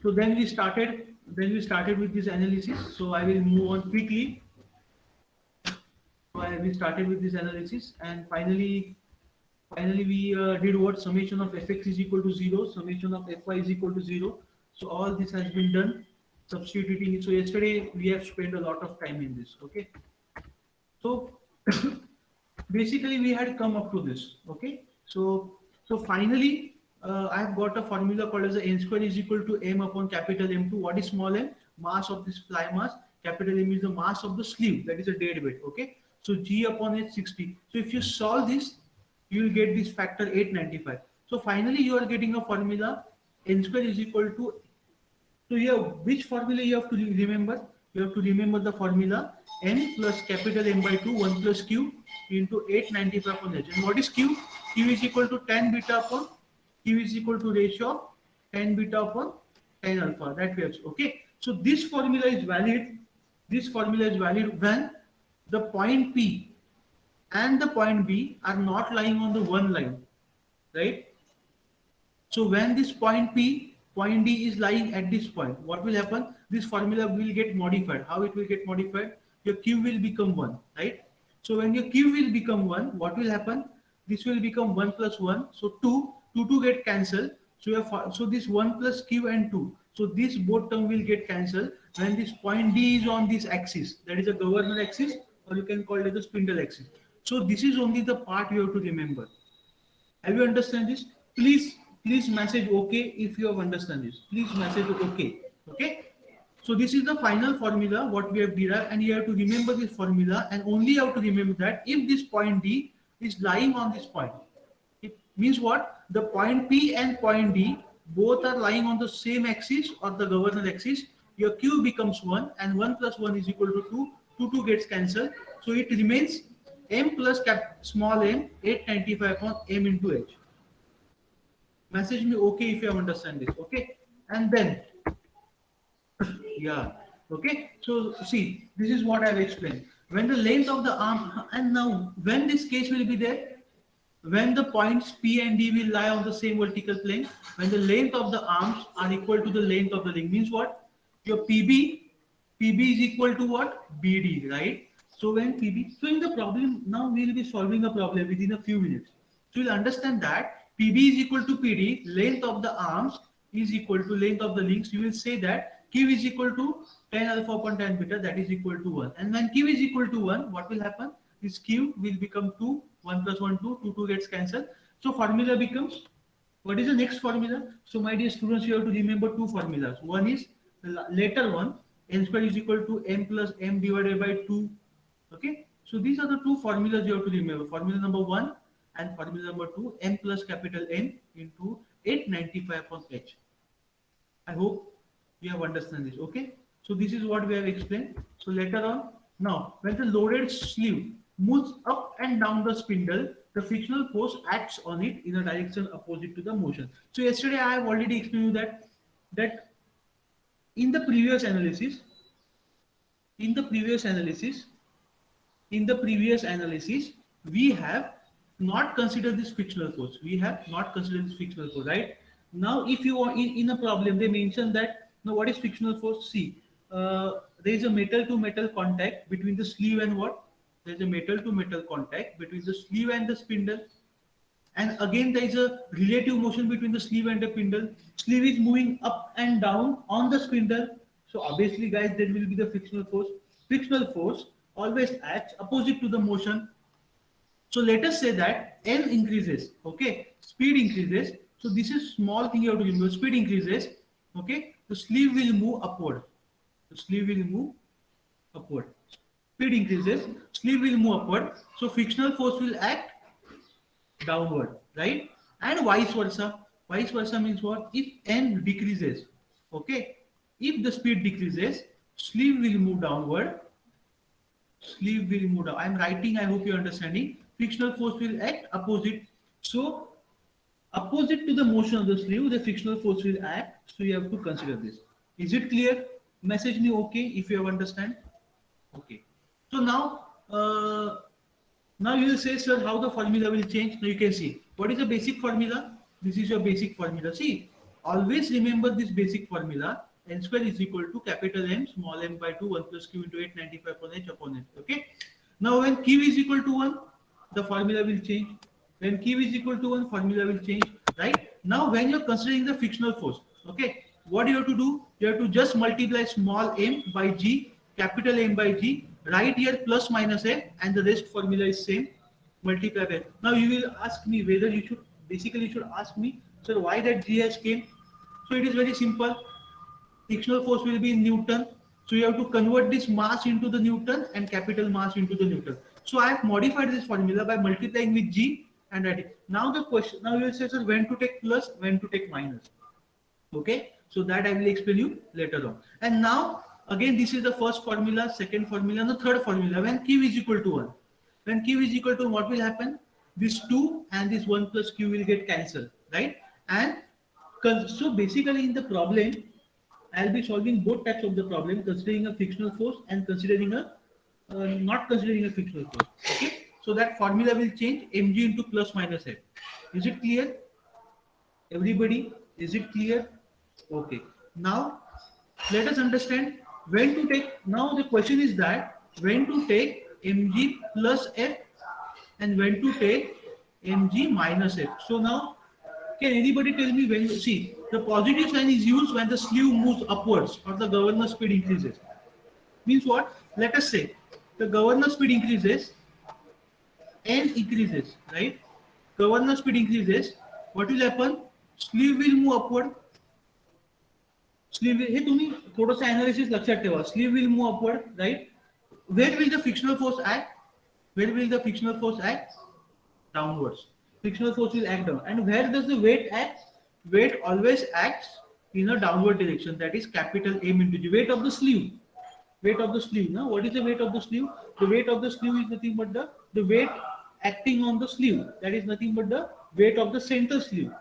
So then we started with this analysis. So I will move on quickly. So we started with this analysis, and finally we did what? Summation of fx is equal to 0, summation of fy is equal to 0. So all this has been done substituting it. So yesterday we have spent a lot of time in this. Okay. So basically we had come up to this. Okay. So finally I have got a formula called as the n square is equal to m upon capital M2. What is small m? Mass of this fly mass. Capital M is the mass of the sleeve, that is a dead weight. Okay. So G upon H 60. So if you solve this, you will get this factor 895. So finally you are getting a formula n square is equal to, so here which formula you have to remember? You have to remember the formula n plus capital M by 2 1 plus q into 895 upon h. And what is q? Q is equal to tan beta upon, q is equal to ratio of tan beta upon tan alpha. That way. Okay. So this formula is valid. This formula is valid when the point P and the point B are not lying on the one line, right? So when this point P, point D is lying at this point, what will happen? This formula will get modified. How it will get modified? Your Q will become 1, right? So when your Q will become 1, what will happen? This will become 1 plus 1. So 2 get cancelled. So this 1 plus Q and 2. So this both term will get cancelled when this point D is on this axis. That is a governor axis, or you can call it the spindle axis. So this is only the part you have to remember. Have you understand this? Please message okay if you have understand this. Please message okay. Okay. So this is the final formula what we have derived, and you have to remember this formula, and only you have to remember that if this point D is lying on this point, it means what? The point P and point D both are lying on the same axis or the governor axis. Your Q becomes 1, and 1 plus 1 is equal to 2. 2 gets cancelled. So it remains m plus small m 895 upon m into h. Message me okay if you have understand this. Okay. And then yeah, okay. So see, this is what I have explained. When the length of the arm, and now when this case will be there, when the points P and D will lie on the same vertical plane, when the length of the arms are equal to the length of the link, means what? Your PB is equal to what? BD, right? So when PB, so in the problem, now we will be solving a problem within a few minutes. So you'll understand that PB is equal to PD, length of the arms is equal to length of the links. You will say that Q is equal to tan alpha upon tan beta, that is equal to 1. And when Q is equal to 1, what will happen? This Q will become 2, 1 plus 1, 2, 2 gets cancelled. So formula becomes, what is the next formula? So my dear students, you have to remember two formulas. One is the later one, n square is equal to m plus m divided by 2. Okay. So these are the two formulas you have to remember. Formula number 1 and formula number 2, m plus capital N into 895 upon h. I hope you have understand this. Okay. So this is what we have explained. So later on, now when the loaded sleeve moves up and down the spindle, the frictional force acts on it in a direction opposite to the motion. So yesterday I have already explained you that in the previous analysis, we have not considered this frictional force. Right? Now, if you are in a problem, they mention that now what is frictional force? See, there is a metal to metal contact between the sleeve and what? There is a metal to metal contact between the sleeve and the spindle. And again, there is a relative motion between the sleeve and the spindle. Sleeve is moving up and down on the spindle. So obviously, guys, there will be the frictional force. Frictional force always acts opposite to the motion. So let us say that n increases, okay, speed increases. So this is small thing you have to remember. Speed increases, okay, the sleeve will move upward. Speed increases, sleeve will move upward. So frictional force will act downward, right? And vice versa. Vice versa means what? If n decreases, okay, if the speed decreases, sleeve will move downward. I'm writing, I hope you're understanding. Frictional force will act opposite. So opposite to the motion of the sleeve, the frictional force will act. So you have to consider this. Is it clear? Message me okay if you have understand. Okay. So now you will say, sir, how the formula will change. Now you can see what is the basic formula. This is your basic formula. See, always remember this basic formula. N square is equal to capital M small m by 2 1 plus q into 895 upon h upon n. Okay. Now when q is equal to 1, the formula will change. When q is equal to 1, formula will change. Right. Now when you're considering the frictional force, okay, what you have to do? You have to just multiply small m by g, capital M by g, right here plus minus m, and the rest formula is same. Multiply that. Now you will ask me whether you should, basically you should ask me, sir, why that g has came. So it is very simple. Frictional force will be in Newton. So you have to convert this mass into the Newton and capital mass into the Newton. So I have modified this formula by multiplying with g and adding. Now the question, now you will say, sir, when to take plus, when to take minus. Okay, so that I will explain you later on. And now again, this is the first formula, second formula, and the third formula. When q is equal to 1, when q is equal to 1, what will happen? This 2 and this 1 plus q will get cancelled, right? And so basically in the problem, I'll be solving both types of the problem, considering a frictional force and considering a not considering a frictional force. Okay, so that formula will change, mg into plus minus f. Is it clear? Everybody, is it clear? Okay. Now let us understand when to take. Now the question is that when to take mg plus f and when to take mg minus f. So now, can anybody tell me when? See, the positive sign is used when the sleeve moves upwards or the governor speed increases. Means what? Let us say the governor speed increases, n increases, right? Governor speed increases. What will happen? Sleeve will move upward. Sleeve, हे तुम्ही थोडंसं analysis लक्षात ठेवा. Sleeve will move upward, right? Where will the frictional force act? Where will the frictional force act? Downwards. Frictional force will act down. And where does the weight act? Weight always acts in a downward direction. That is capital M into G. Weight of the sleeve. Weight of the sleeve. Now, what is the weight of the sleeve? The weight of the sleeve is nothing but the weight acting on the sleeve. That is nothing but the weight of the center sleeve.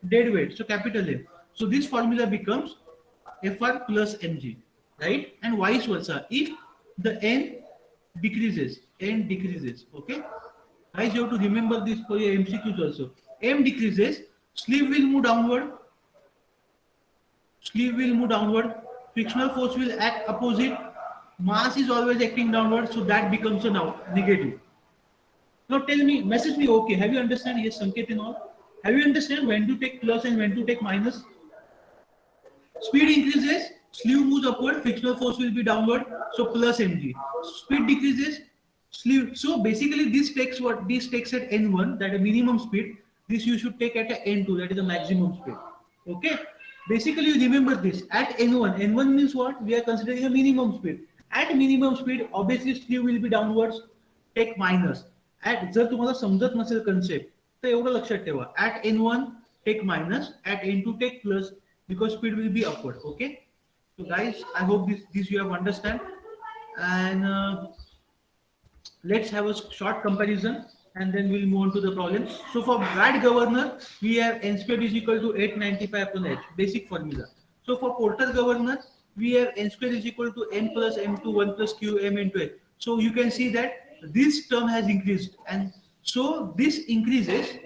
Dead weight. So capital M. So this formula becomes Fr plus mg, right? And vice versa. If the n decreases, okay? Guys, you have to remember this for your MCQs also. M decreases, sleeve will move downward. Sleeve will move downward. Frictional force will act opposite. Mass is always acting downward, so that becomes a now negative. Now tell me, message me, okay, have you understand? Yes, Sanket and all. Have you understand when to take plus and when to take minus? Speed increases, sleeve moves upward, frictional force will be downward, so plus mg. Speed decreases, sleeve. So basically this takes what? This takes at n1, that is minimum speed. This you should take at n2, that is the maximum speed. Okay? Basically you remember this. At n1, n1 means what? We are considering a minimum speed. At minimum speed, obviously sleeve will be downwards, take minus. At, जर तुम्हाला समजत नसेल concept, तर एवढं लक्षात ठेवा. At n1, take minus. At n2, take plus. Because speed will be upward. Okay, so guys, I hope this you have understand. And let's have a short comparison and then we'll move on to the problem. So for Bragg governor, we have n squared is equal to 895 upon h, basic formula. So for Porter governor, we have n squared is equal to n plus m2 1 plus q m into h. So you can see that this term has increased, and so this increases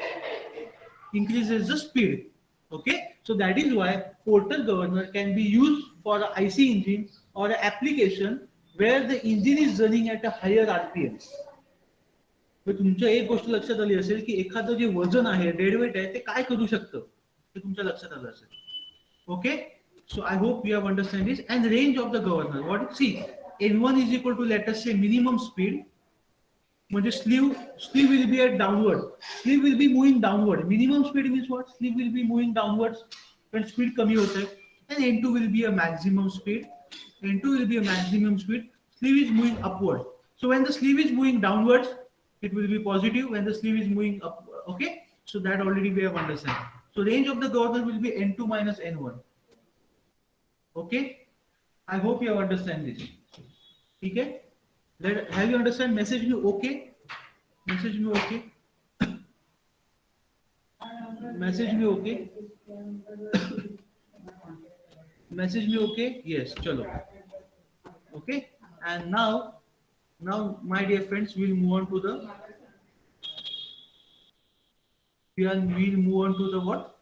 the speed. Okay, so that is why Porter governor can be used for an IC engine or an application where the engine is running at a higher RPM. तर तुमच्या एक गोष्ट लक्षात आली असेल की एखादं जे वजन आहे, डेड वेट आहे, ते काय करू शकतं ते तुमच्या लक्षात आलं असेल. Okay, so I hope you have understand this. And range of the governor, what? See, n1 is equal to, let us say, minimum speed. म्हणजे sleeve will be at downward. Sleeve will be moving downward. Minimum speed means what? Sleeve will be moving downwards when speed कमी होता है. And n2 will be a maximum speed. N2 will be a maximum speed. Sleeve is moving upward. So when the sleeve is moving downwards, it will be positive. When the sleeve is moving up, okay. So that already we have understand. So range of the governor will be n2 minus n1. Okay. I hope you have understand this. Okay. Have you understand? Message me okay. Message me okay. Message me okay. Message me okay. Yes, chalo. Okay. And now my dear friends, we'll move on to the. We'll move on to the what?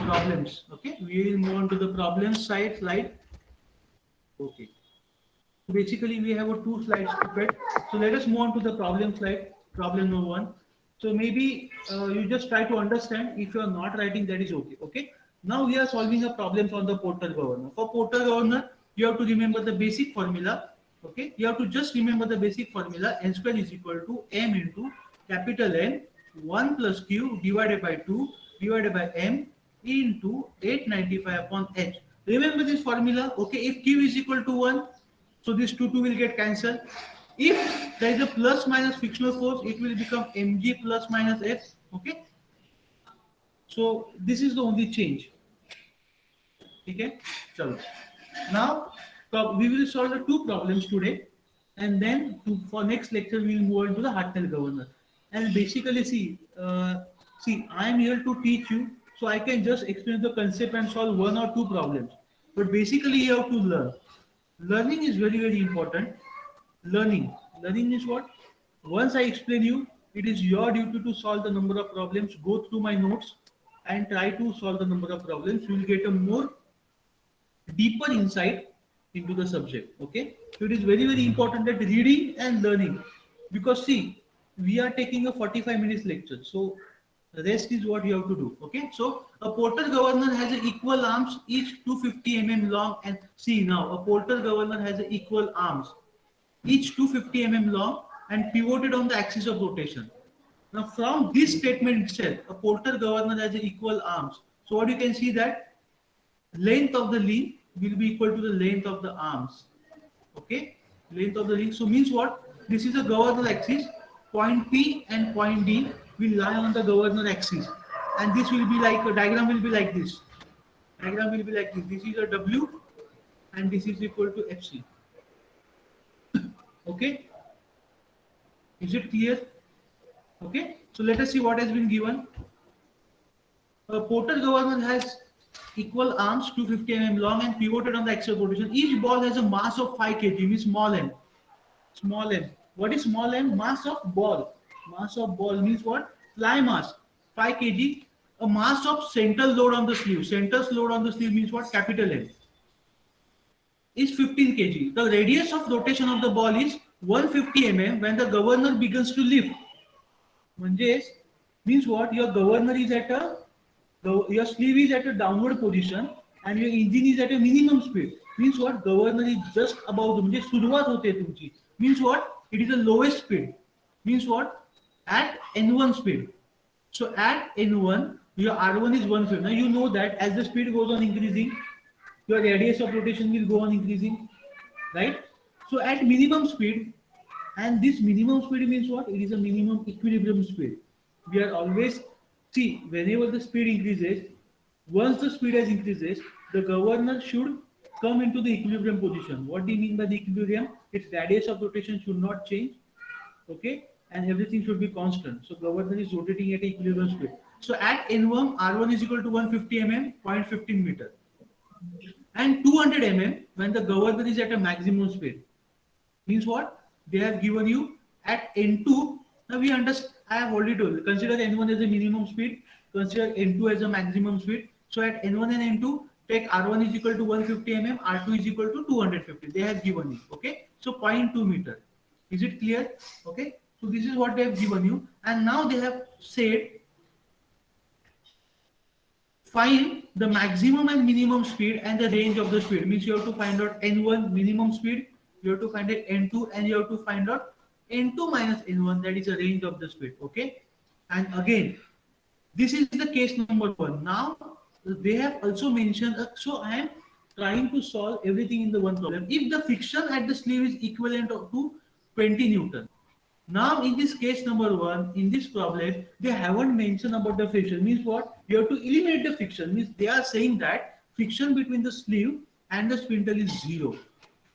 problems. Okay, we will move on to the problem side slide. Okay. Basically, we have two slides prepared. So let us move on to the problem slide, problem number one. So maybe you just try to understand. If you are not writing, that is okay. Okay. Now we are solving a problem on the Porter governor. For Porter governor, you have to remember the basic formula. Okay. You have to just remember the basic formula. N square is equal to m into capital N 1 plus q divided by 2 divided by m into 895 upon h. Remember this formula. Okay. If q is equal to 1, so this 2 will get cancelled. If there is a plus minus frictional force, it will become mg plus minus f. Okay. So this is the only change. Okay. So now we will solve the two problems today, and then for next lecture we will move on to the Hartnell governor. And basically, see, I am here to teach you, so I can just explain the concept and solve one or two problems. But basically, you have to learn. Learning is very, very important. Learning is what? Once I explain you, it is your duty to solve the number of problems. Go through my notes and try to solve the number of problems. You will get a more deeper insight into the subject. Okay, so it is very, very important that reading and learning, because see, we are taking a 45 minutes lecture, so the rest is what you have to do. Okay, so a Porter governor has a equal arms, each 250 long, and see, now a Porter governor has a equal arms, each 250 long, and pivoted on the axis of rotation. Now from this statement itself, a Porter governor has a equal arms. So what you can see, that length of the link will be equal to the length of the arms. Okay, length of the link. So means what? This is a governor axis. Point P and point D will lie on the governor axis, and this will be like a diagram will be like this. Diagram will be like this. This is a W, and this is equal to FC. Okay, is it clear? Okay, so let us see what has been given. A Porter governor has equal arms 250 long and pivoted on the axis of rotation. Each ball has a mass of 5 kg, means small m. Small m. What is small m? Mass of ball. Mass of ball means what? Fly mass 5 kg. A mass of central load on the sleeve. Central load on the sleeve means what? Capital M. Is 15 kg. The radius of rotation of the ball is 150 when the governor begins to lift. Means what? Your governor is at a, your sleeve is at a downward position and your engine is at a minimum speed. Means what? Governor is just above the, सुरुवात होते है तुमची. Means what? It is the lowest speed. Means what? At N1 speed. So at N1, your R1 is 150. Now you know that as the speed goes on increasing, your radius of rotation will go on increasing, right? So at minimum speed, and this minimum speed means what? It is a minimum equilibrium speed. We are always, see, whenever the speed increases, once the speed has increases, the governor should come into the equilibrium position. What do you mean by the equilibrium? Its radius of rotation should not change, okay, and everything should be constant. So governor is rotating at equilibrium speed. So at N1, R1 is equal to 150 0.15 meter, and 200 when the governor is at a maximum speed. Means what? They have given you at N2. Now we understand. I have already told you. Consider N1 as a minimum speed. Consider N2 as a maximum speed. So at N1 and N2, take R1 is equal to 150 R2 is equal to 250. They have given you. Okay. So 0.2 meter. Is it clear? Okay. So this is what they have given you. And now they have said, find the maximum and minimum speed and the range of the speed. Means you have to find out N1 minimum speed, you have to find out N2, and you have to find out N2 minus N1, that is the range of the speed. Okay. And again, this is the case number 1. Now they have also mentioned, so I am trying to solve everything in the one problem. If the friction at the sleeve is equivalent to 20 Newton. Now in this case number 1, in this problem, they haven't mentioned about the friction. Means what? You have to eliminate the friction. Means they are saying that friction between the sleeve and the spindle is 0.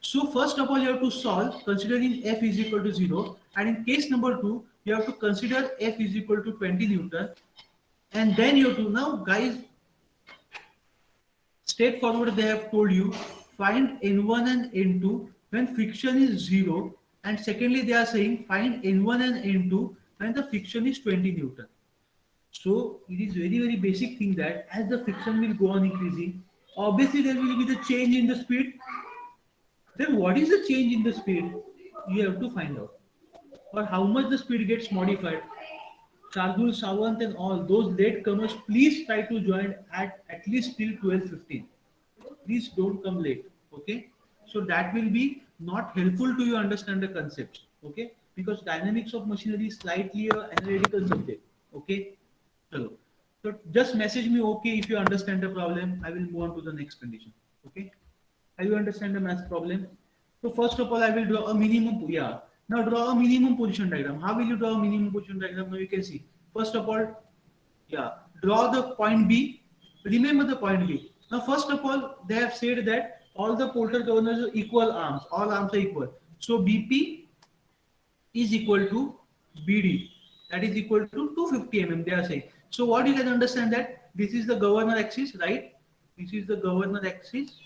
So first of all, you have to solve considering F is equal to 0. And in case number 2, you have to consider F is equal to 20 Newton. And then you have to, now guys, straightforward they have told you, find N1 and N2 when friction is 0. And secondly, they are saying find N1 and N2 when the friction is 20 Newton. So it is very basic thing that as the friction will go on increasing, obviously there will be the change in the speed. Then what is the change in the speed? You have to find out. Or how much the speed gets modified. Shardul, Sawant and all those latecomers, please try to join at least till 12:15. Please don't come late. Okay? So that will be not helpful to you understand the concepts. Okay? Because dynamics of machinery is slightly a analytical subject. Okay? Hello. So just message me okay if you understand the problem. I will move on to the next condition. Okay? Have you understand the math problem? So first of all, I will draw a minimum. Yeah. Now draw a minimum position diagram. How will you draw a minimum position diagram? Now you can see. First of all, yeah, draw the point B. Remember the point B. Now first of all, they have said that all the Porter governors are equal arms. All arms are equal. So BP is equal to BD. That is equal to 250 mm. They are saying. So what you can understand that this is the governor axis, right? This is the governor axis.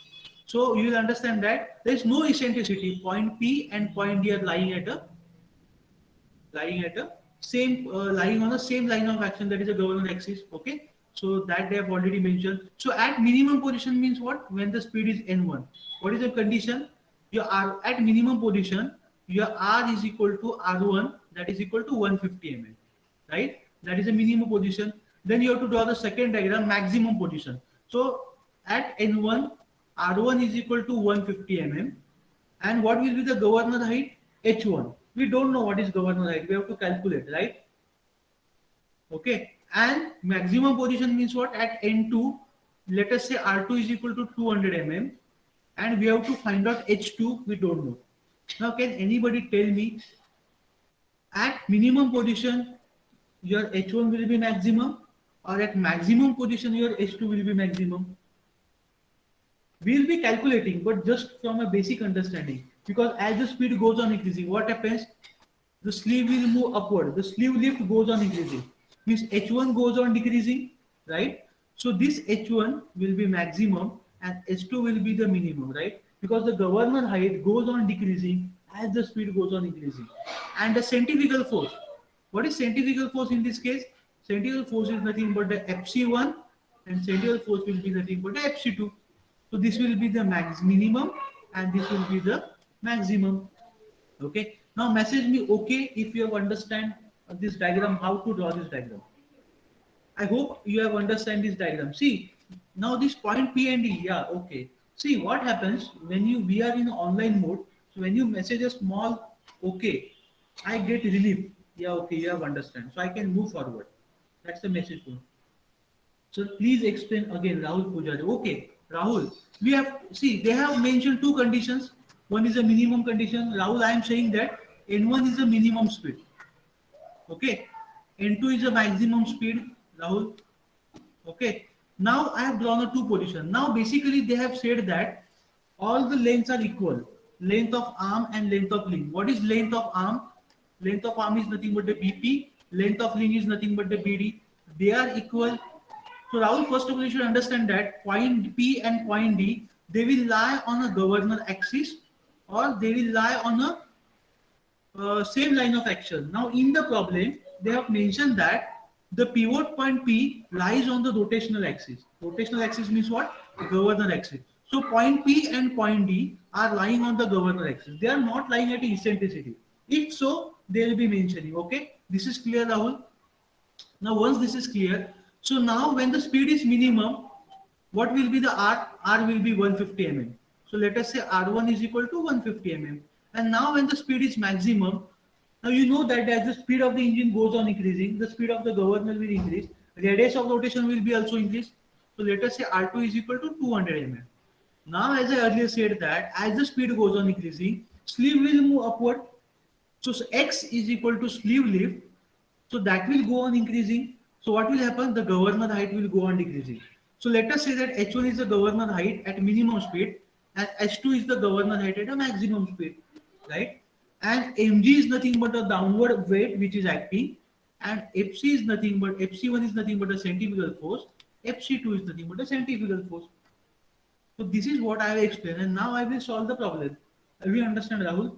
So you will understand that there is no eccentricity. Point P and point D are lying at a same lying on the same line of action, that is a governor axis. Okay, so that they have already mentioned. So at minimum position means what? When the speed is n1, what is the condition? Your r at minimum position, your r is equal to r1, that is equal to 150 mm, right? That is a minimum position. Then you have to draw the second diagram, maximum position. So at n1, r1 is equal to 150 mm, and what will be the governor height? H1. We don't know what is governor height. We have to calculate, right? Okay. And maximum position means what? At N2, let us say R2 is equal to 200 mm, and we have to find out H2. We don't know. Now, can anybody tell me at minimum position your H1 will be maximum, or at maximum position your H2 will be maximum? We'll be calculating, but just from a basic understanding. Because as the speed goes on increasing, what happens? The sleeve will move upward. The sleeve lift goes on increasing. Means H1 goes on decreasing, right? So this H1 will be maximum and H2 will be the minimum, right? Because the governor height goes on decreasing as the speed goes on increasing. And the centrifugal force. What is centrifugal force in this case? Centrifugal force is nothing but the Fc1, and centrifugal force will be nothing but the Fc2. So this will be the minimum and this will be the maximum. Okay. Now message me okay if you have understand this diagram, how to draw this diagram. I hope you have understand this diagram. See, now this point P and D, yeah, okay. See what happens when we are in online mode. So when you message a small okay, I get relief. Yeah, okay, you have understand. So I can move forward. That's the message for. So please explain again, Rahul Pujari. Okay, Rahul, we have, see, they have mentioned two conditions. One is a minimum condition. Rahul, I am saying that N1 is a minimum speed. Okay, N2 is a maximum speed. Rahul, okay. Now I have drawn a two position. Now basically they have said that all the lengths are equal. Length of arm and length of link. What is length of arm? Length of arm is nothing but the BP. Length of link is nothing but the BD. They are equal. So Rahul, first of all, you should understand that point P and point D, they will lie on a governor axis or they will lie on a same line of action. Now in the problem, they have mentioned that the pivot point P lies on the rotational axis. Rotational axis means what? Governor axis. So point P and point D are lying on the governor axis. They are not lying at eccentricity. If so, they will be mentioning. Okay, this is clear, Rahul. Now once this is clear, so now when the speed is minimum, what will be the R? R will be 150 mm. So let us say R1 is equal to 150 mm. And now when the speed is maximum, now you know that as the speed of the engine goes on increasing, the speed of the governor will increase. Radius of rotation will be also increased. So let us say R2 is equal to 200 mm. Now as I earlier said that as the speed goes on increasing, sleeve will move upward. So X is equal to sleeve lift. So that will go on increasing. So what will happen? The governor height will go on decreasing. So let us say that H1 is the governor height at minimum speed and H2 is the governor height at a maximum speed, right? And mg is nothing but a downward weight which is acting, and Fc is nothing but Fc1 is nothing but a centrifugal force, Fc2 is nothing but a centrifugal force. So this is what I will explain, and now I will solve the problem. Will you understand, Rahul?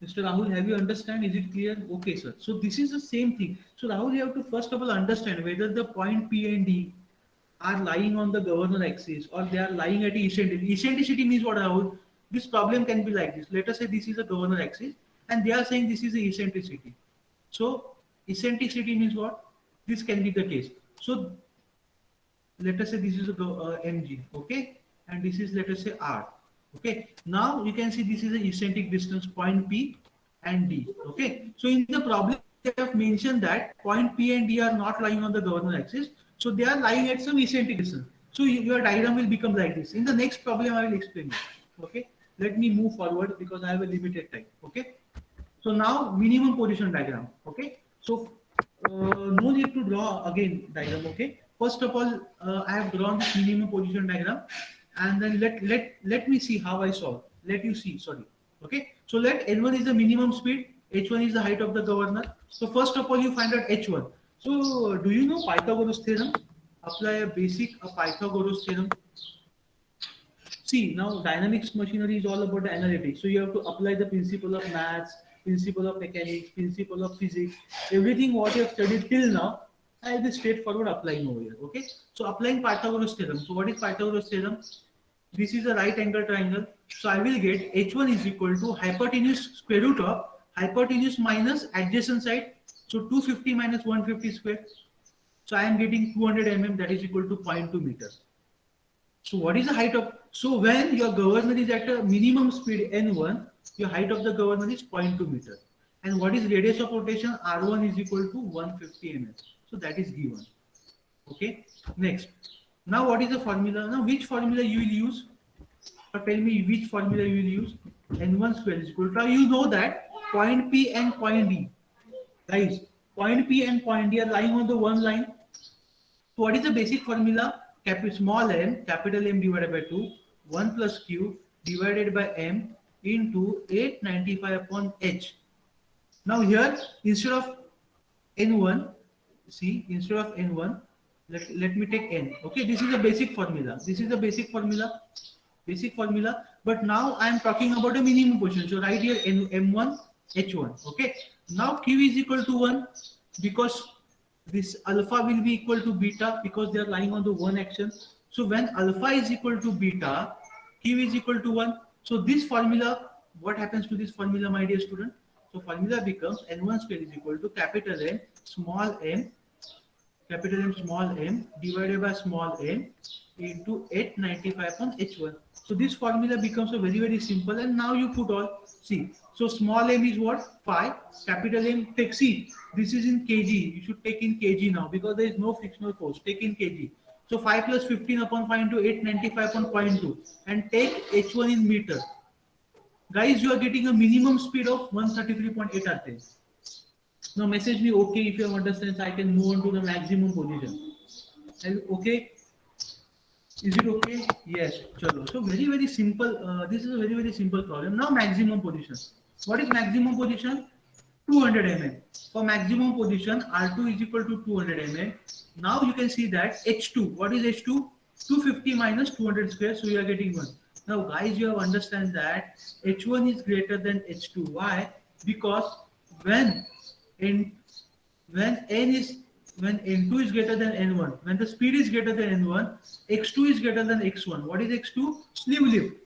Mr. Rahul, have you understand? Is it clear? Okay, sir. So this is the same thing. So Rahul, you have to first of all understand whether the point P and D are lying on the governor axis or they are lying at eccentricity. Eccentricity means what, Rahul? This problem can be like this. Let us say this is a governor axis and they are saying this is the eccentricity. So eccentricity means what? This can be the case. So let us say this is a mg, okay, and this is, let us say, r, okay. Now you can see this is the eccentric distance point P and D, okay. So in the problem they have mentioned that point P and D are not lying on the governor axis, so they are lying at some eccentric distance. So your diagram will become like this. In the next problem I will explain it, okay. Let me move forward because I have a limited time, okay. So now minimum position diagram, okay. So no need to draw again diagram, okay. First of all, I have drawn this minimum position diagram, and then let me see how I solve. Let you see, sorry, okay. So let n1 is the minimum speed, h1 is the height of the governor. So first of all, you find out h1. So do you know Pythagoras theorem? Apply a basic Pythagoras theorem. See, now dynamics machinery is all about the analytics. So you have to apply the principle of maths, principle of mechanics, principle of physics, everything what you have studied till now, I'll be straightforward applying over here. Okay. So applying Pythagoras theorem. So what is Pythagoras theorem? This is a right angle triangle. So I will get h1 is equal to hypotenuse square root of hypotenuse minus adjacent side. So 250 minus 150 square. So I am getting 200 mm, that is equal to 0.2 meters. So what is the height of, so when your governor is at a minimum speed n1, your height of the governor is 0.2 meter. And what is radius of rotation? R1 is equal to 150 mm. So that is given. Okay. Next. Now what is the formula? Now which formula you will use? Or tell me which formula you will use? N1 square is equal to, now you know that point P and point D. Guys, point P and point D are lying on the one line. So what is the basic formula? Small m, capital M divided by 2, 1 plus q divided by m into 895 upon h. Now here, instead of n1, see, instead of n1, let me take n. Okay, this is a basic formula. This is the basic formula. Basic formula. But now I am talking about a minimum position. So right here, m1, h1. Okay. Now q is equal to 1 because this alpha will be equal to beta because they are lying on the one action. So when alpha is equal to beta, q is equal to 1. So this formula, what happens to this formula, my dear student? So formula becomes n1 square is equal to capital M small m divided by small m into 895 on h1. So this formula becomes a very simple, and now you put all, see, so small m is what? 5, capital M, take, see, this is in kg, you should take in kg now because there is no frictional force, take in kg. So 5 plus 15 upon 5 into 895 upon 0.2 and take h1 in meter. Guys, you are getting a minimum speed of 133.8 rpm. Now message me okay if you have understand, so I can move on to the maximum position. Okay, is it okay? Yes. Chalo. So very simple. This is a very simple problem. Now maximum position. What is maximum position? 200 mm. For maximum position, R2 is equal to 200 mm. Now you can see that H2. What is H2? 250 minus 200 square. So you are getting 1. Now guys, you have understand that H1 is greater than H2. Why? Because when when n2 is greater than n1, when the speed is greater than n1, x2 is greater than x1. What is x2? Sleeve lift.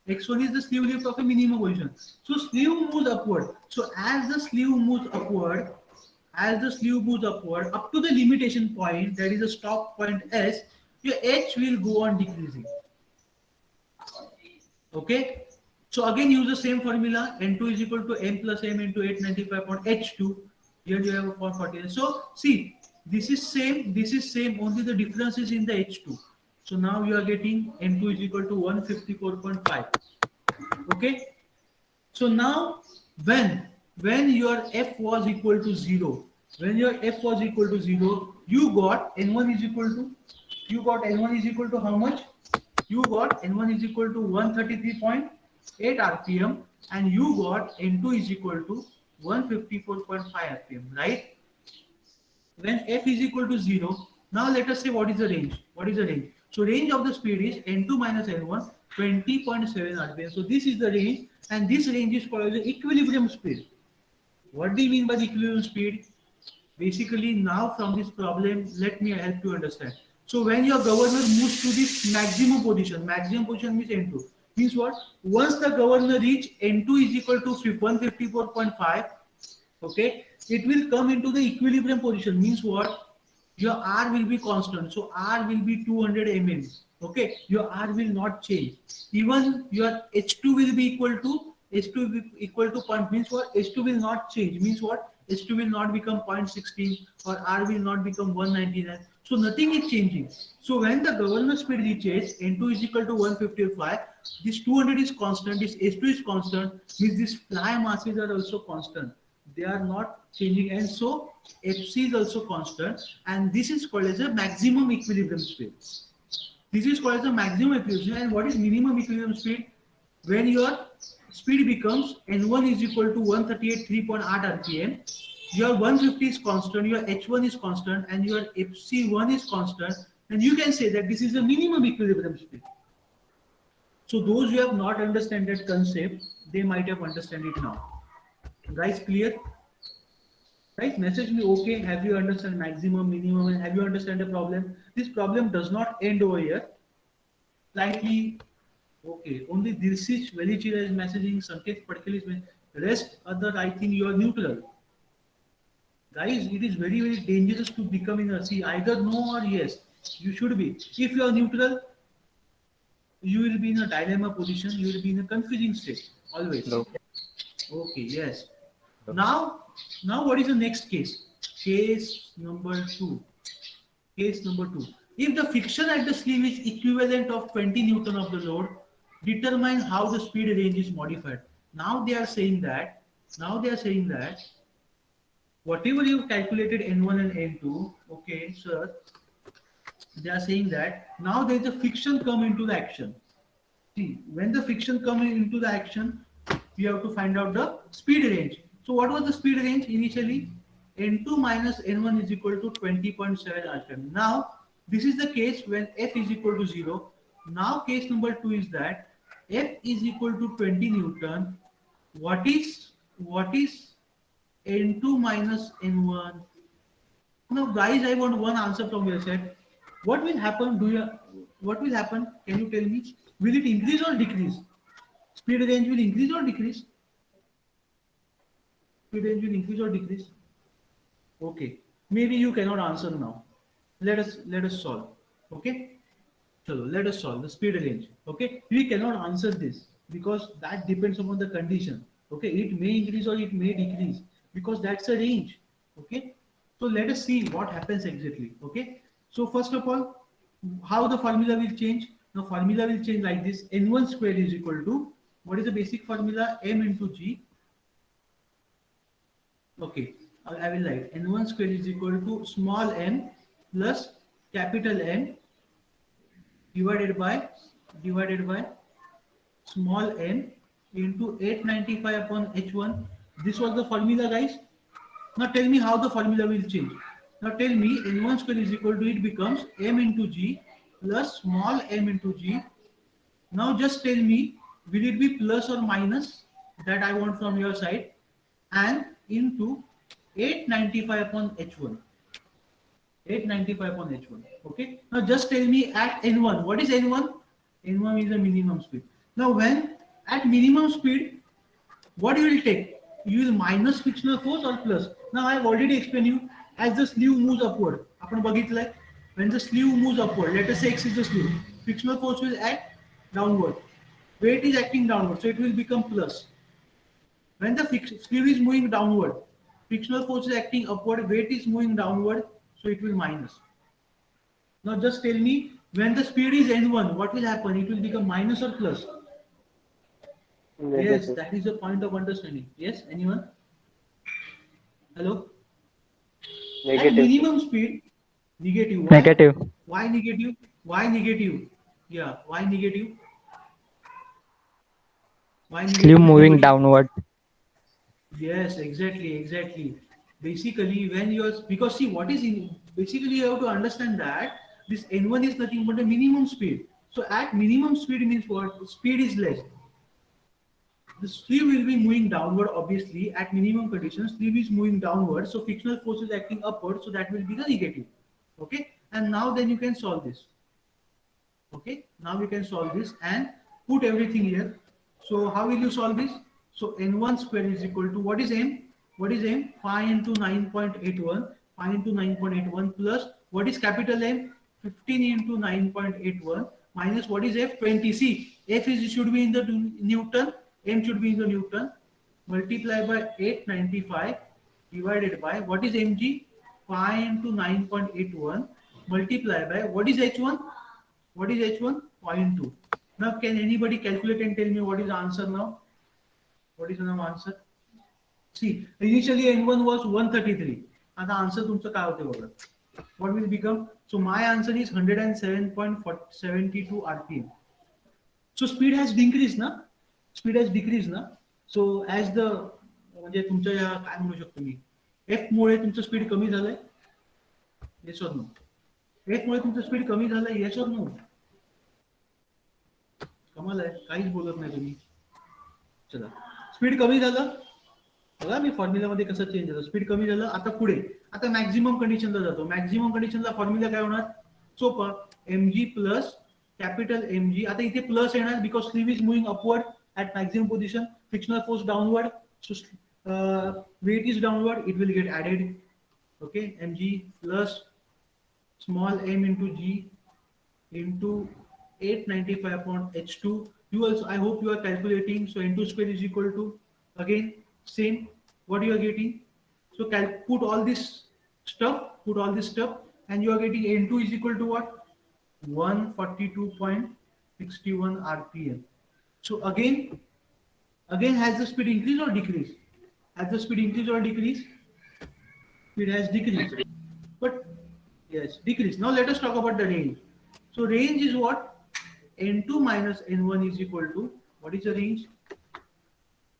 X1 is the sleeve lift of a minimum position. So sleeve moves upward. So as the sleeve moves upward, up to the limitation point, that is the stop point S, your h will go on decreasing. Okay. So again use the same formula. N2 is equal to m plus m into 895 upon h2. Here you have a 440. So see, this is same, only the difference is in the H2. So now you are getting M2 is equal to 154.5. Okay. So now when your F was equal to 0, you got N1 is equal to how much? You got N1 is equal to 133.8 rpm and you got N2 is equal to 154.5 rpm, right? When f is equal to 0, now let us say what is the range? So range of the speed is n2 minus n1, 20.7 rpm. So this is the range, and this range is called the equilibrium speed. What do you mean by the equilibrium speed? Basically, now from this problem, let me help you understand. So when your governor moves to this maximum position means N2. Means what? Once the governor reach N2 is equal to 154.5, okay, it will come into the equilibrium position. Means what? Your R will be constant. So R will be 200 mm. Okay, your R will not change. Even your H2 will be equal to H2 will be equal to point. Means what? H2 will not change. Means what? H2 will not become 0.16 or R will not become 199. So nothing is changing. So when the governor speed reaches N2 is equal to 155, this 200 is constant, this H2 is constant, means these fly masses are also constant. They are not changing, and so Fc is also constant, and this is called as a maximum equilibrium speed. This is called as the maximum equilibrium. And what is minimum equilibrium speed? When your speed becomes n1 is equal to 138 3.8 rpm, your 150 is constant, your h1 is constant, and your fc1 is constant, and you can say that this is the minimum equilibrium speed. So those who have not understand that concept, they might have understand it now. Guys, clear? Right? Message me, okay, have you understand maximum, minimum, and have you understand the problem? This problem does not end over here. Slightly, okay, only this is Velichira is messaging, Sanket Patkal is messaging. Rest other, I think you are neutral. Guys, it is very, very dangerous to become in a C, either no or yes. You should be. If you are neutral, you will be in a dilemma position, you will be in a confusing state, always. Hello. Okay, yes. Now what is the next case? Case number 2. Case number 2. If the friction at the sleeve is equivalent of 20 Newton of the load, determine how the speed range is modified. Now they are saying that whatever you calculated N1 and N2, okay, sir, they are saying that now there is a friction come into the action. See, when the friction comes into the action, we have to find out the speed range. So what was the speed range initially? N2 minus N1 is equal to 20.7 rpm. Now, this is the case when F is equal to 0. Now, case number 2 is that F is equal to 20 Newton. What is N2 minus N1? Now, guys, I want one answer from your side. What will happen? What will happen? Can you tell me? Will it increase or decrease? Speed range will increase or decrease? Speed range will increase or decrease? Okay. Maybe you cannot answer now. Let us solve. Okay. So let us solve the speed range. Okay. We cannot answer this because that depends upon the condition. Okay. It may increase or it may decrease because that's a range. Okay. So let us see what happens exactly. Okay. So first of all, how the formula will change? The formula will change like this. N1 square is equal to, what is the basic formula? M into G. Okay, I will write N1 square is equal to small m plus capital N divided by small m into 895 upon H1. This was the formula, guys. Now tell me how the formula will change. Now tell me N1 square is equal to, it becomes m into G plus small m into G. Now just tell me, will it be plus or minus? That I want from your side. And into 895 upon H1. 895 upon H1. Okay. Now just tell me at N1. What is N1? N1 is the minimum speed. Now when at minimum speed, what you will take? You will minus frictional force or plus. Now I have already explained you, as the sleeve moves upward. When the sleeve moves upward, let us say X is the sleeve, frictional force will act downward. Weight is acting downward, so it will become plus. When the sleeve is moving downward, frictional force is acting upward, weight is moving downward, so it will minus. Now just tell me, when the speed is N1, what will happen? It will become minus or plus? Yes, that is the point of understanding. Yes, anyone? Hello? Negative. At minimum speed, negative. Why? Negative. Why negative? Why negative? Yeah, why negative? Why negative? Sleeve moving downward. Yes, exactly. Basically, when you're, because see what is in, basically you have to understand that This N1 is nothing but the minimum speed. So at minimum speed means what? Speed is less. The sleeve will be moving downward, obviously at minimum conditions. Sleeve is moving downward, so frictional force is acting upward, so that will be the negative. Okay, and now then you can solve this. Okay, now you can solve this and put everything here. So how will you solve this? So n1 square is equal to, what is m? What is m? 5 into 9.81. 5 into 9.81 plus what is capital M? 15 into 9.81 minus what is f? 20. See, f is should be in the Newton, m should be in the Newton. Multiply by 895 divided by what is mg? 5 into 9.81 multiply by what is h1? What is h1? 0.2. Now can anybody calculate and tell me what is the answer now? What is the answer? See, initially n1 was 133. And the answer तुमचं काय होते बघा. What will become? So my answer is 107.72 rpm. So speed has decreased ना? Speed has decreased ना? So as the म्हणजे तुमच्या या काय म्हणू शकतो मी, f मुळे तुमचं स्पीड कमी झालंय. Yes or no? f मुळे तुमचं स्पीड कमी झालंय. Yes or no? कमाल आहे, काहीच बोलत नाही तुम्ही. चला, स्पीड कमी झालं बघा, मी फॉर्म्युला मध्ये कसं चेंज झालं. स्पीड कमी झालं. आता पुढे, आता मॅक्झिमम कंडिशनला जातो. मॅक्झिमम कंडिशनला फॉर्म्युला काय होणार? सोपं, mg प्लस कॅपिटल mg. आता इथे प्लस येणार because sleeve is moving upward at maximum position. Frictional force downward, so weight is downward, it will get added. Okay, mg plus small m into g into 895 upon h2. You also, I hope you are calculating. So n2 square is equal to, again same, what you are getting. So put all this stuff, and you are getting n2 is equal to what? 142.61 rpm. So again has the speed increased or decreased? Has the speed increased or decreased? Speed has decreased. But yes, decreased. Now let us talk about the range. So range is what? n2 minus n1 is equal to, what is the range?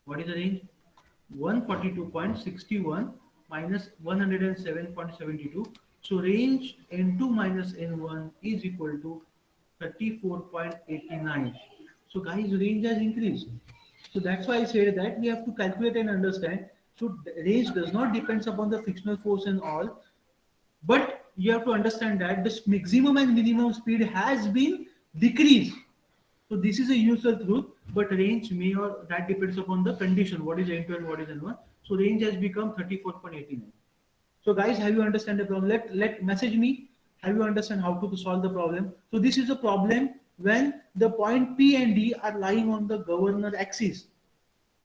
What is the range? 142.61 minus 107.72. So range n2 minus n1 is equal to 34.89. So guys, range has increased. So that's why I said that we have to calculate and understand. So range does not depend upon the frictional force and all, but you have to understand that the maximum and minimum speed has been decreased. So this is a universal truth, but range may, or that depends upon the condition. What is n2 and what is n1? So range has become 34.89. So guys, have you understand the problem? Let message me. Have you understand how to solve the problem? So this is a problem when the point P and D are lying on the governor axis.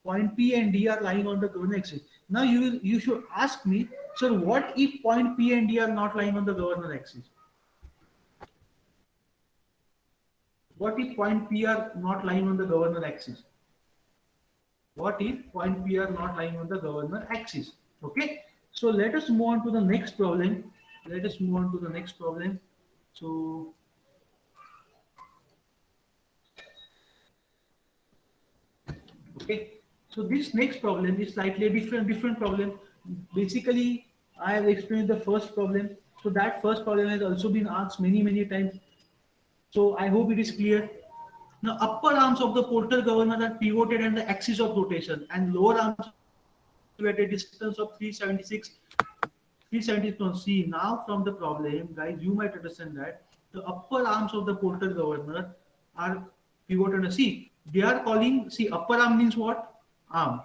Point P and D are lying on the governor axis. Now you should ask me, sir, what if point P and D are not lying on the governor axis? What if point P are not lying on the governor axis? What if point P are not lying on the governor axis? Okay. So let us move on to the next problem. So okay. So this next problem is slightly a different problem. Basically, I have explained the first problem. So that first problem has also been asked many times. So I hope it is clear. Now upper arms of the portal governor are pivoted on the axis of rotation, and lower arms at a distance of 376. See, now from the problem, guys, you might understand that the upper arms of the portal governor are pivoted. See, they are calling, see, upper arm means what? Arm.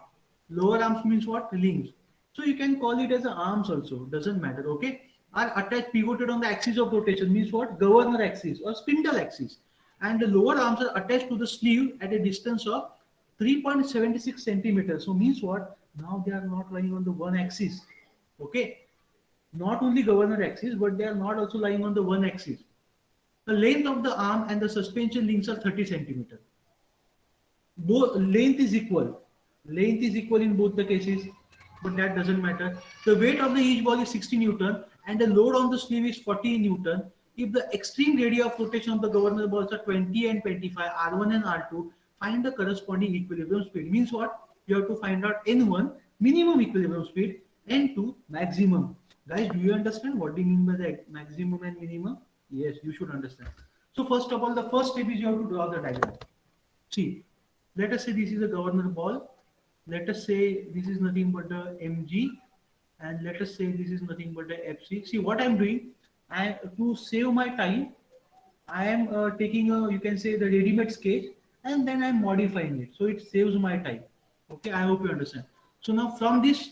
Lower arms means what? Limbs. So you can call it as arms also, doesn't matter, okay? Are attached, pivoted on the axis of rotation means what? Governor axis or spindle axis. And the lower arms are attached to the sleeve at a distance of 3.76 centimeters. So means what? Now they are not lying on the one axis, okay? Not only governor axis, but they are not also lying on the one axis. The length of the arm and the suspension links are 30 centimeters. Both length is equal. Length is equal in both the cases, but that doesn't matter. The weight of the each ball is 60 Newton and the load on the sleeve is 40 Newton. If the extreme radii of rotation of the governor balls are 20 and 25, R1 and R2, find the corresponding equilibrium speed. Means what? You have to find out N1, minimum equilibrium speed, N2, maximum. Guys, do you understand what do you mean by the maximum and minimum? Yes, you should understand. So first of all, the first step is you have to draw the diagram. See, let us say this is a governor ball. Let us say this is nothing but the mg, and let us say this is nothing but the fc. See what I'm doing. I to save my time, I am taking a, you can say, the ready-made sketch, and then I'm modifying it. So it saves my time. Okay, I hope you understand. So now from this,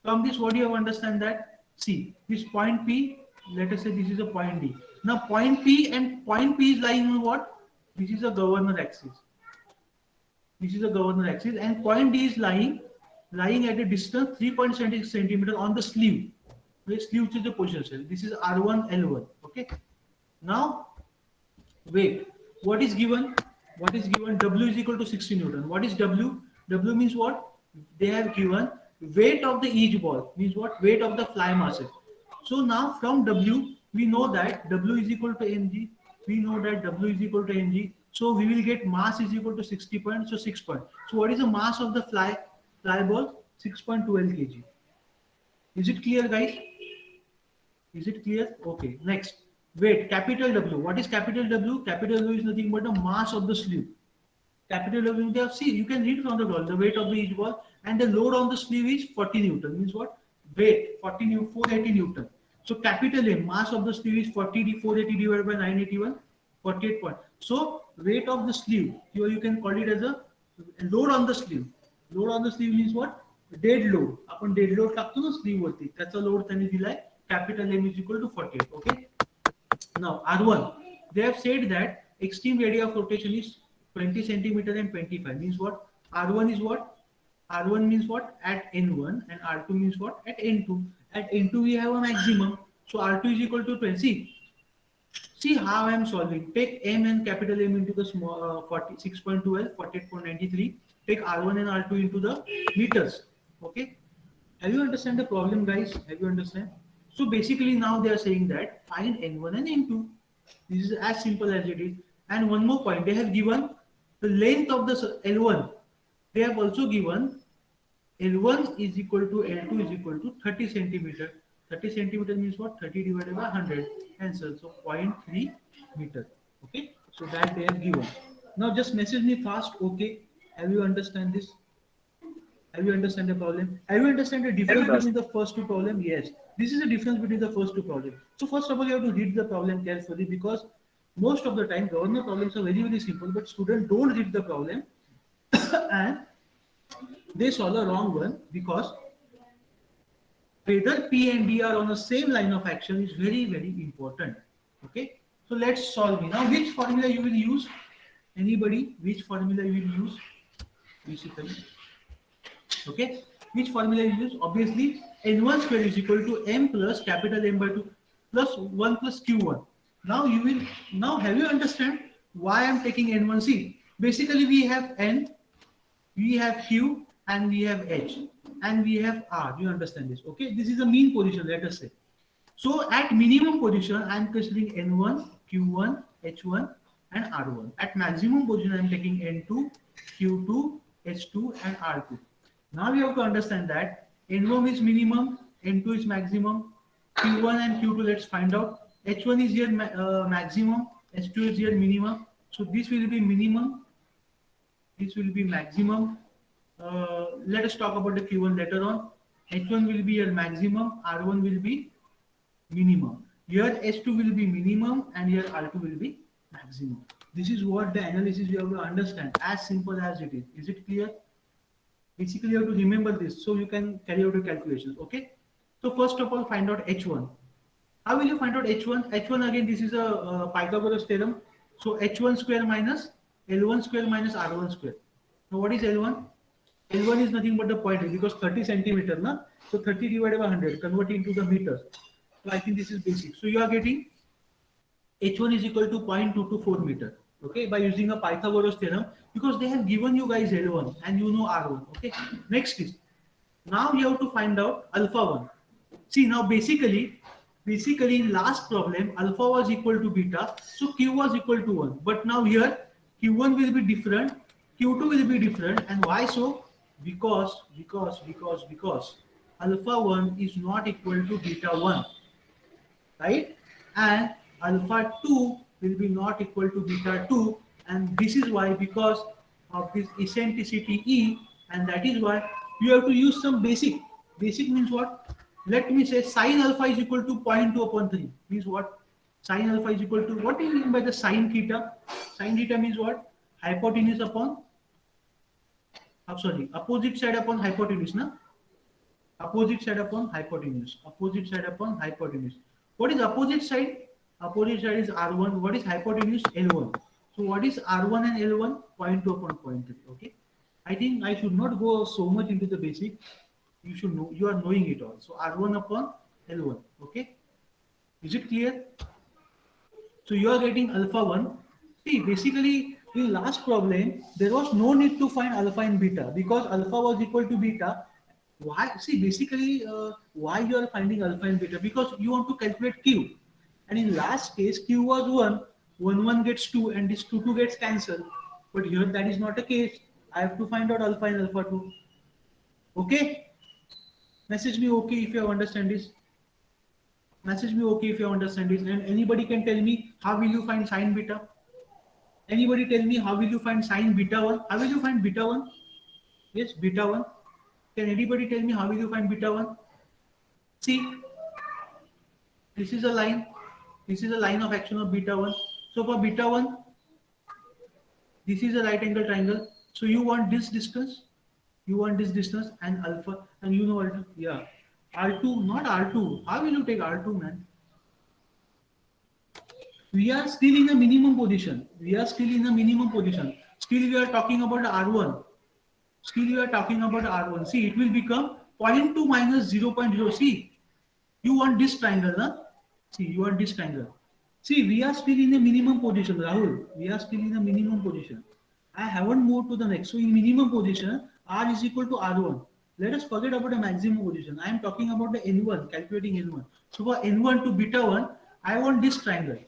what do you have understand that? See, this point P, let us say this is a point D. Now point P and point P is lying on what? This is a governor axis. This is a governor axis, and point D is lying at a distance 3.76 centimeter on the sleeve. The sleeve is the position cell. This is R1 L1. Okay. Now wait, what is given? What is given? W is equal to 60 Newton. What is W? W means what? They have given weight of the each ball. Means what? Weight of the fly masses. So now from W, we know that W is equal to mg. We know that W is equal to mg. So we will get mass is equal to 60 point. So 6 point. So what is the mass of the fly ball? 6.12 kg. Is it clear, guys? Is it clear? Okay. Next, weight, capital W. What is capital W? Capital W is nothing but the mass of the sleeve. Capital W, they have, see, you can read from the ball, the weight of the each ball, and the load on the sleeve is 40 Newton. Means what? Weight, 480 Newton. So capital M, mass of the sleeve is 480 divided by 981, 48 point. So weight of the sleeve, here you can call it as a load on the sleeve. Load on the sleeve means what? Dead load. आपण dead load टाकतो ना sleeve वरती, त्याचा load त्यांनी दिलाय. Capital M is equal to 48. Okay. Now R1, they have said that extreme radius of rotation is 20 centimeter and 25. Means what? R1 is what? R1 means what? At N1, and R2 means what? At N2. At N2 we have a maximum. So R2 is equal to 20. See how I am solving. Take M and capital M into the small 46.12, 48.93. Take R1 and R2 into the meters. Okay. Have you understand the problem, guys? Have you understand? So basically now they are saying that find N1 and N2. This is as simple as it is. And one more point, they have given the length of the L1. They have also given L1 is equal to L2 is equal to 30 centimeter. 30 centimeter means what? 30 divided by 100. Answer. So 0.3 meter. Okay. So that they have given. Now just message me fast. Okay. Have you understand this? Have you understand the problem? Have you understand the difference between the first two problems? Yes. This is the difference between the first two problems. So first of all, you have to read the problem carefully, because most of the time governor problems are very, very simple, but students don't read the problem and they solve a wrong one, because whether P and D are on the same line of action is very, very important. Okay. So let's solve it. Now which formula you will use? Anybody? Which formula you will use? Basically. Okay, which formula you use? Obviously, N1 square is equal to M plus capital M by 2 plus 1 plus Q1. Now you will, now have you understand why I'm taking N1? See, basically we have N, we have Q, and we have H, and we have R. You understand this? Okay, this is the mean position, let us say. So at minimum position, I'm considering N1, Q1, H1, and R1. At maximum position, I'm taking N2, Q2, H2, and R2. Now we have to understand that N1 is minimum, N2 is maximum, Q1 and Q2, let's find out. H1 is here maximum, H2 is here minimum. So this will be minimum, this will be maximum. Let us talk about the Q1 later on. H1 will be your maximum, R1 will be minimum. Here H2 will be minimum and here R2 will be maximum. This is what the analysis you have to understand, as simple as it is. Is it clear? Basically, you have to remember this so you can carry out your calculations. Okay. So first of all, find out H1. How will you find out H1? H1 again, this is a Pythagoras theorem. So H1 square minus L1 square minus R1 square. Now what is L1? L1 is nothing but the point, because 30 centimeter, na? So 30 divided by 100, convert into the meters. So I think this is basic. So you are getting H1 is equal to 0.224 meter. Okay, by using a Pythagoras theorem, because they have given you guys L1 and you know R1. Okay, next is, now you have to find out alpha 1. See, now basically in last problem, alpha was equal to beta, so Q was equal to 1. But now here, Q1 will be different, Q2 will be different, and why so? Because alpha 1 is not equal to beta 1, right? And alpha 2 will be not equal to beta 2, and this is why, because of this eccentricity E, and that is why you have to use some basic. Basic means what? Let me say sine alpha is equal to 0.2 upon 3. Means what? Sine alpha is equal to, what do you mean by the sine theta? Sine theta means what? Hypotenuse upon, sorry, opposite side upon hypotenuse, na? Opposite side upon hypotenuse. Opposite side upon hypotenuse. What is opposite side? Opposite side is R1. What is hypotenuse? L1. So what is R1 and L1? 0.2 upon 0.3. Okay. I think I should not go so much into the basic. You should know. You are knowing it all. So R1 upon L1. Okay. Is it clear? So you are getting alpha 1. See, basically, in last problem, there was no need to find alpha and beta because alpha was equal to beta. Why? See, basically, why you are finding alpha and beta? Because you want to calculate q. And in last case, q was 1, 1 gets 2, and this 2 gets cancelled. But here that is not the case. I have to find out alpha and alpha 2. Okay? Message me okay if you understand this. Message me okay if you understand this. And anybody can tell me how will you find sine beta? Anybody tell me how will you find sine beta 1? How will you find beta 1? Yes, beta 1. Can anybody tell me how will you find beta 1? See, this is a line. This is a line of action of beta 1. So for beta 1, this is a right angle triangle. So you want this distance. You want this distance and alpha. And you know R2. Yeah. R2, not R2. How will you take R2, man? We are still in a minimum position. We are still in a minimum position. Still we are talking about R1. Still we are talking about R1. See, it will become 0.2 minus 0.0. See, you want this triangle, na? See, you want this triangle. See, we are still in a minimum position, Rahul. We are still in a minimum position. I haven't moved to the next. So in minimum position, R is equal to R1. Let us forget about the maximum position. I am talking about the N1, calculating N1. So for N1 to beta 1, I want this triangle.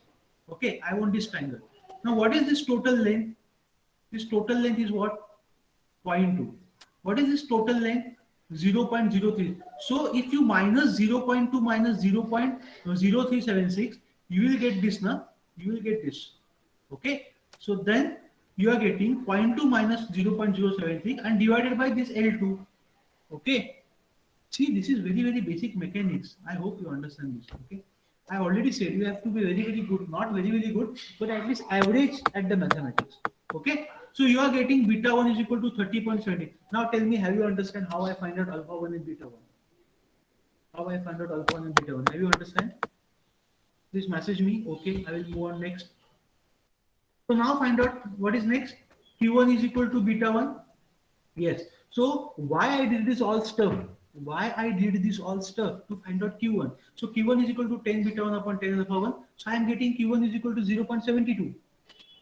Okay, I want this triangle. Now what is this total length? This total length is what? 0.2. What is this total length? 0.03. So if you minus 0.2 minus 0.0376, you will get this, na? You will get this. Okay. So then you are getting 0.2 minus 0.073 and divided by this L2. Okay. See, this is very, very basic mechanics. I hope you understand this. Okay. I already said you have to be very, very good, not very, very good, but at least average at the mathematics. Okay. So you are getting beta 1 is equal to 30.70. Now tell me, have you understand how I find out alpha 1 and beta 1? How I find out alpha 1 and beta 1? Have you understand? Please message me. Okay, I will move on next. So now find out what is next. Q1 is equal to beta 1. Yes. So why I did this all stuff? Why I did this all stuff to find out Q1. So Q1 is equal to 10 beta 1 upon 10 alpha 1. So I am getting Q1 is equal to 0.72.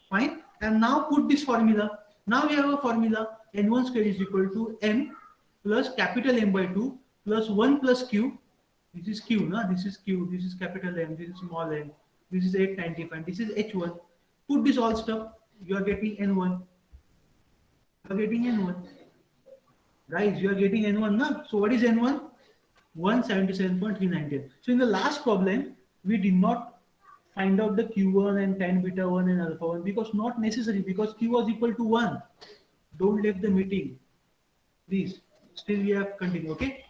Fine. And now put this formula. Now we have a formula. N1 square is equal to M plus capital M by 2 plus 1 plus Q. This is Q, no? This is Q. This is capital M. This is small m. This is 895. This is H1. Put this all stuff. You are getting N1. You are getting N1. Guys, you are getting N1, na? So what is N1? 177.398. So in the last problem, we did not find out the Q1 and tan beta 1 and alpha 1 because not necessary, because Q was equal to 1. Don't leave the meeting. Please. Still we have continued. Okay.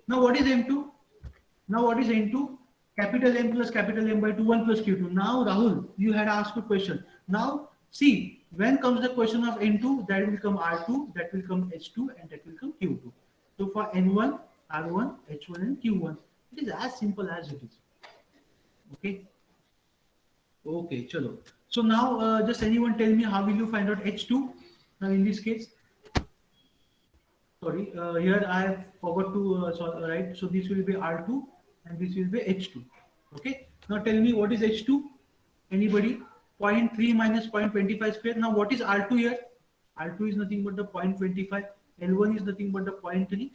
Now what is M2? Now what is N2? Capital M plus capital M by 2, 1 plus Q2. Now Rahul, you had asked a question. Now see, when comes the question of N2, that will come R2, that will come H2, and that will come Q2. So for N1, R1, H1 and Q1. It is as simple as it is. Okay. Okay, chalo. So now just anyone tell me how will you find out H2? Now in this case, sorry, here I have forgot to write. So this will be R2 and this will be H2. Okay. Now tell me what is H2? Anybody? 0.3 minus 0.25 square. Now what is R2 here? R2 is nothing but the 0.25. L1 is nothing but the 0.3.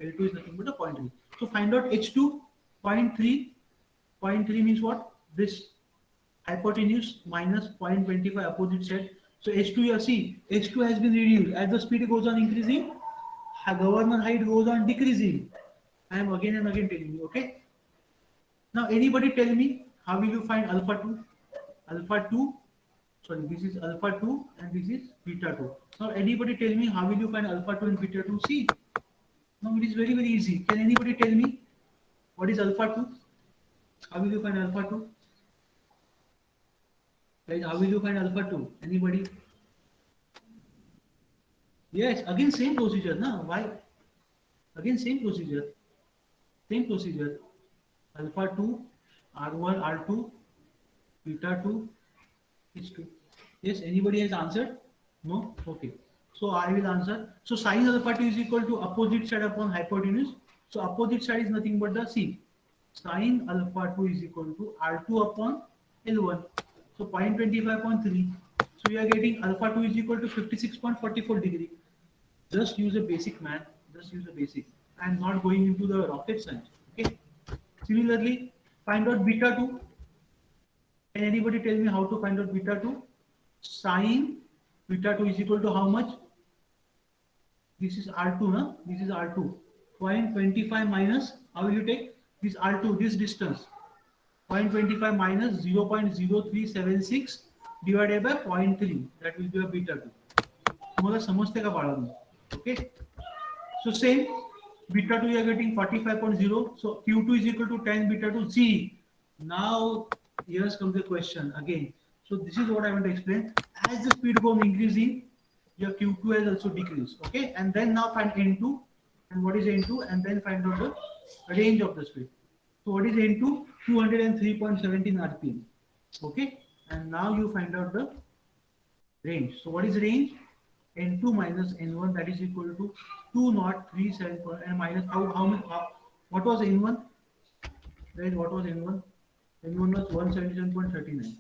L2 is nothing but the 0.3. So find out H2. 0.3. 0.3 means what? This hypotenuse minus 0.25 opposite side. So H2 you see, H2 has been reduced. As the speed goes on increasing, governor height goes on decreasing. I am again and again telling you, okay? Now anybody tell me how will you find alpha 2? alpha 2, sorry, this is alpha 2 and this is beta 2. Now anybody tell me how will you find alpha 2 and beta 2? See, now it is very very easy. Can anybody tell me what is alpha 2? How will you find alpha 2? Right, how will you find alpha 2? Anybody? Yes, again same procedure, na? Why? Again same procedure. Same procedure. Alpha 2, R1, R2, beta 2, H2. Yes, anybody has answered? No? Okay. So I will answer. So sin alpha 2 is equal to opposite side upon hypotenuse. So opposite side is nothing but the C. Sin alpha 2 is equal to R2 upon L1. So 0.25.3. So we are getting alpha 2 is equal to 56.44 degree. Just use a basic math. Just use a basic. I am not going into the rocket science. Okay. Similarly, find out beta 2. Can anybody tell me how to find out beta 2? Sin beta 2 is equal to how much? This is R2, no? This is R2. 0.25 minus, how will you take? This R2, this distance. 0.25 minus 0.0376 divided by 0.3. That will be a beta 2. तुम्हाला समजते का बाळांनो? Okay. So same, beta 2 you are getting 45.0. So Q2 is equal to 10 beta 2 Z. Now here's comes the question again. So this is what I want to explain. As the speed goes increasing, your Q2 has also decreased. Okay, and then now find N2 and what is N2 and then find out the range of the speed. So what is N2? 203.17 RPM. Okay, and now you find out the range. So what is range? N2 minus N1 that is equal to 2037 and minus how much what was N1? Right, what was N1? N1 was 177.39.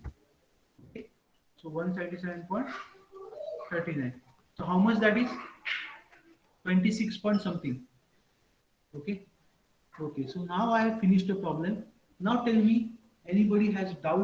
Okay. So 177.39. So how much that is? 26 point something. Okay. Okay. So now I have finished the problem. Now tell me, anybody has doubt?